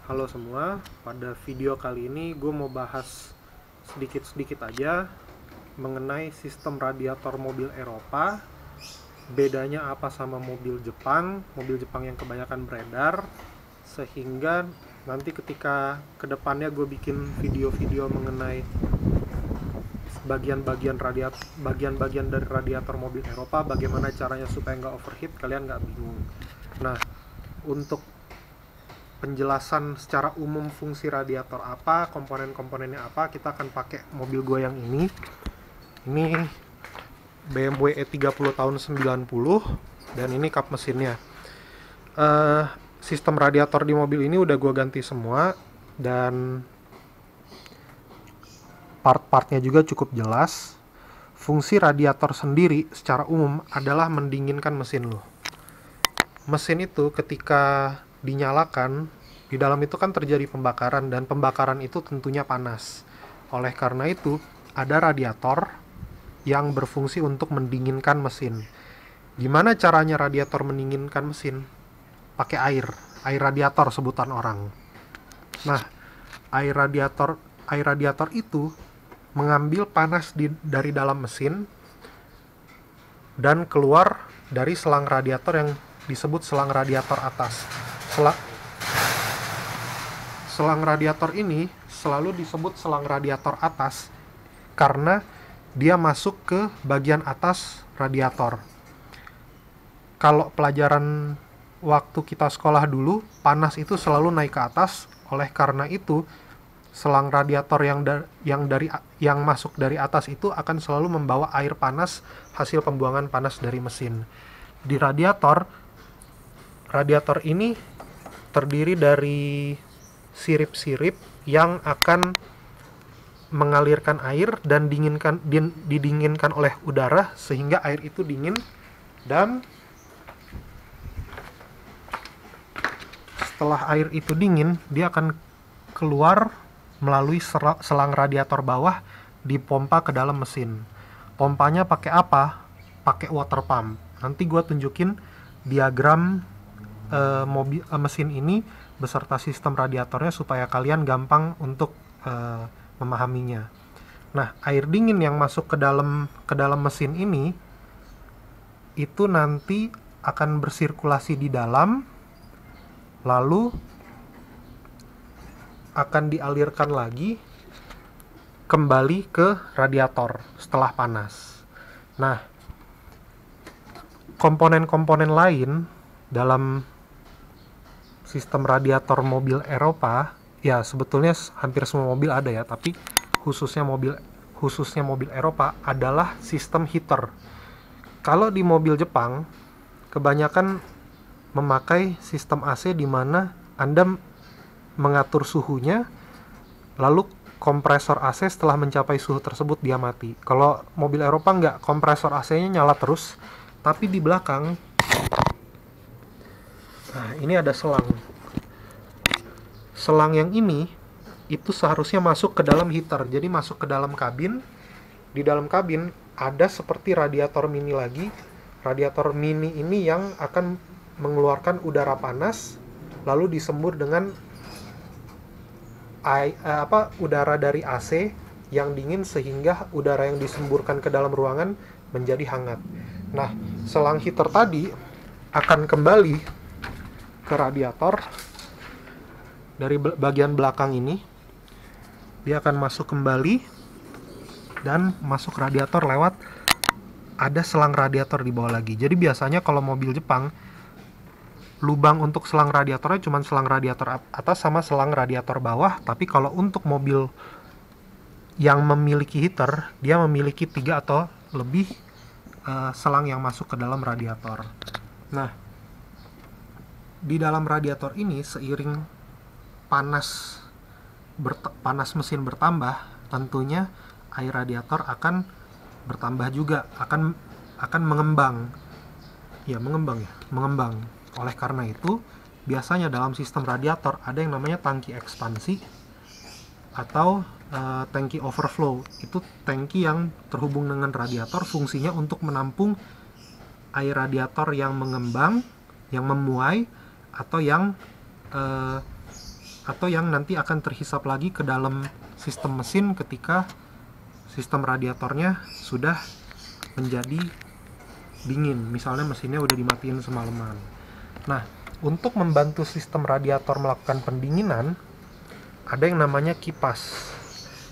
Halo semua, pada video kali ini gue mau bahas sedikit-sedikit aja mengenai sistem radiator mobil Eropa, bedanya apa sama mobil Jepang yang kebanyakan beredar, sehingga nanti ketika kedepannya gue bikin video-video mengenai bagian-bagian dari radiator mobil Eropa, bagaimana caranya supaya nggak overheat, kalian nggak bingung. Nah, untuk penjelasan secara umum fungsi radiator apa, komponen-komponennya apa, kita akan pakai mobil gue yang ini. Ini BMW E30 tahun 90 dan ini kap mesinnya. Sistem radiator di mobil ini udah gue ganti semua dan part-partnya juga cukup jelas. Fungsi radiator sendiri secara umum adalah mendinginkan mesin lo. Mesin itu ketika dinyalakan, di dalam itu kan terjadi pembakaran, dan pembakaran itu tentunya panas. Oleh karena itu, ada radiator yang berfungsi untuk mendinginkan mesin. Gimana caranya radiator mendinginkan mesin? Pakai air radiator sebutan orang. Nah, air radiator itu mengambil panas dari dalam mesin dan keluar dari selang radiator yang disebut selang radiator atas. Selang radiator ini selalu disebut selang radiator atas karena dia masuk ke bagian atas radiator. Kalau pelajaran waktu kita sekolah dulu, panas itu selalu naik ke atas. Oleh karena itu, selang radiator yang masuk dari atas itu akan selalu membawa air panas hasil pembuangan panas dari mesin. Di radiator ini terdiri dari sirip-sirip yang akan mengalirkan air dan didinginkan oleh udara sehingga air itu dingin, dan setelah air itu dingin dia akan keluar melalui selang radiator bawah, dipompa ke dalam mesin. Pompanya pakai apa? Pakai water pump. Nanti gue tunjukin diagram mesin ini beserta sistem radiatornya supaya kalian gampang untuk memahaminya. Nah, air dingin yang masuk ke dalam mesin ini itu nanti akan bersirkulasi di dalam, lalu akan dialirkan lagi kembali ke radiator setelah panas. Nah, komponen-komponen lain dalam sistem radiator mobil Eropa, ya sebetulnya hampir semua mobil ada ya, tapi khususnya mobil Eropa adalah sistem heater. Kalau di mobil Jepang kebanyakan memakai sistem AC di mana Anda mengatur suhunya, lalu kompresor AC setelah mencapai suhu tersebut dia mati. Kalau mobil Eropa enggak, kompresor AC-nya nyala terus, tapi di belakang, nah ini ada selang. Selang yang ini itu seharusnya masuk ke dalam heater, jadi masuk ke dalam kabin. Di dalam kabin ada seperti radiator mini lagi. Radiator mini ini yang akan mengeluarkan udara panas, lalu disembur dengan udara dari AC yang dingin sehingga udara yang disemburkan ke dalam ruangan menjadi hangat. Nah, selang heater tadi akan kembali ke radiator dari bagian belakang ini. Dia akan masuk kembali dan masuk radiator lewat ada selang radiator di bawah lagi. Jadi biasanya kalau mobil Jepang, lubang untuk selang radiatornya cuma selang radiator atas sama selang radiator bawah, tapi kalau untuk mobil yang memiliki heater, dia memiliki 3 atau lebih selang yang masuk ke dalam radiator. Nah, di dalam radiator ini seiring panas mesin bertambah, tentunya air radiator akan bertambah juga, akan mengembang. Mengembang. Oleh karena itu, biasanya dalam sistem radiator ada yang namanya tangki ekspansi atau tangki overflow. Itu tangki yang terhubung dengan radiator, fungsinya untuk menampung air radiator yang mengembang, yang memuai, atau yang atau yang nanti akan terhisap lagi ke dalam sistem mesin ketika sistem radiatornya sudah menjadi dingin. Misalnya mesinnya udah dimatiin semalaman. Nah, untuk membantu sistem radiator melakukan pendinginan, ada yang namanya kipas.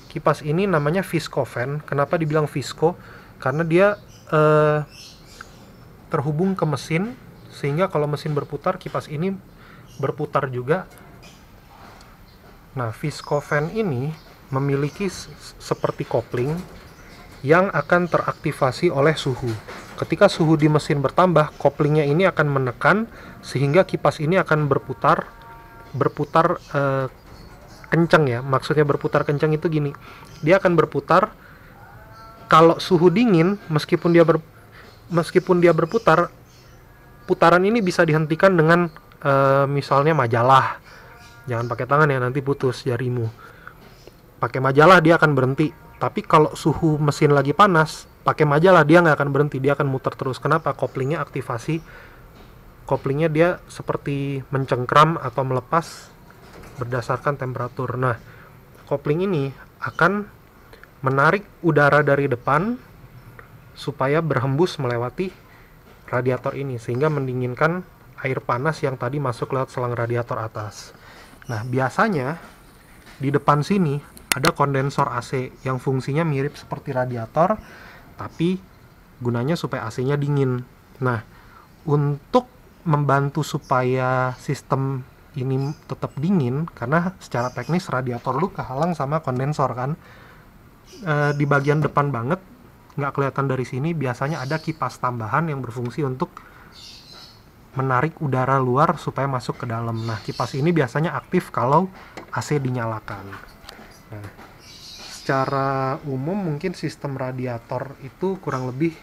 Kipas ini namanya viscofan. Kenapa dibilang visco? Karena dia terhubung ke mesin, sehingga kalau mesin berputar, kipas ini berputar juga. Nah, viscofan ini memiliki seperti kopling yang akan teraktivasi oleh suhu. Ketika suhu di mesin bertambah, koplingnya ini akan menekan sehingga kipas ini akan berputar kencang ya. Maksudnya berputar kencang itu gini. Dia akan berputar kalau suhu dingin, meskipun dia berputar, putaran ini bisa dihentikan dengan misalnya majalah. Jangan pakai tangan ya, nanti putus jarimu. Pakai majalah dia akan berhenti. Tapi kalau suhu mesin lagi panas, pakai majalah dia nggak akan berhenti, dia akan muter terus. Kenapa? Koplingnya aktivasi. Koplingnya dia seperti mencengkram atau melepas berdasarkan temperatur. Nah, kopling ini akan menarik udara dari depan supaya berhembus melewati radiator ini, sehingga mendinginkan air panas yang tadi masuk lewat selang radiator atas. Nah, biasanya di depan sini ada kondensor AC yang fungsinya mirip seperti radiator, tapi gunanya supaya AC-nya dingin. Nah, untuk membantu supaya sistem ini tetap dingin, karena secara teknis radiator lu kehalang sama kondensor kan, di bagian depan banget, nggak kelihatan dari sini, biasanya ada kipas tambahan yang berfungsi untuk menarik udara luar supaya masuk ke dalam. Nah, kipas ini biasanya aktif kalau AC dinyalakan. Nah, secara umum mungkin sistem radiator itu kurang lebih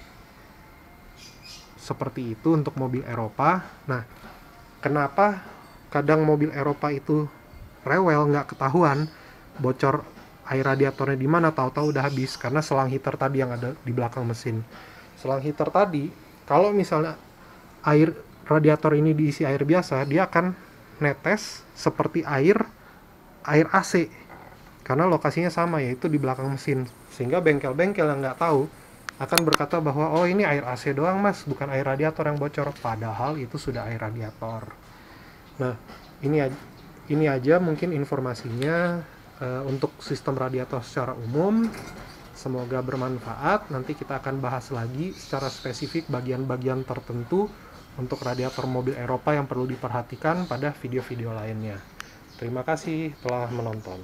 seperti itu untuk mobil Eropa. Nah, kenapa kadang mobil Eropa itu rewel, nggak ketahuan bocor air radiatornya di mana, tahu-tahu udah habis karena selang heater tadi yang ada di belakang mesin. Selang heater tadi, kalau misalnya air radiator ini diisi air biasa, dia akan netes seperti air AC karena lokasinya sama, yaitu di belakang mesin, sehingga bengkel-bengkel yang nggak tahu akan berkata bahwa oh ini air AC doang mas, bukan air radiator yang bocor, padahal itu sudah air radiator. Nah, ini aja mungkin informasinya untuk sistem radiator secara umum. Semoga bermanfaat. Nanti kita akan bahas lagi secara spesifik bagian-bagian tertentu untuk radiator mobil Eropa yang perlu diperhatikan pada video-video lainnya. Terima kasih telah menonton.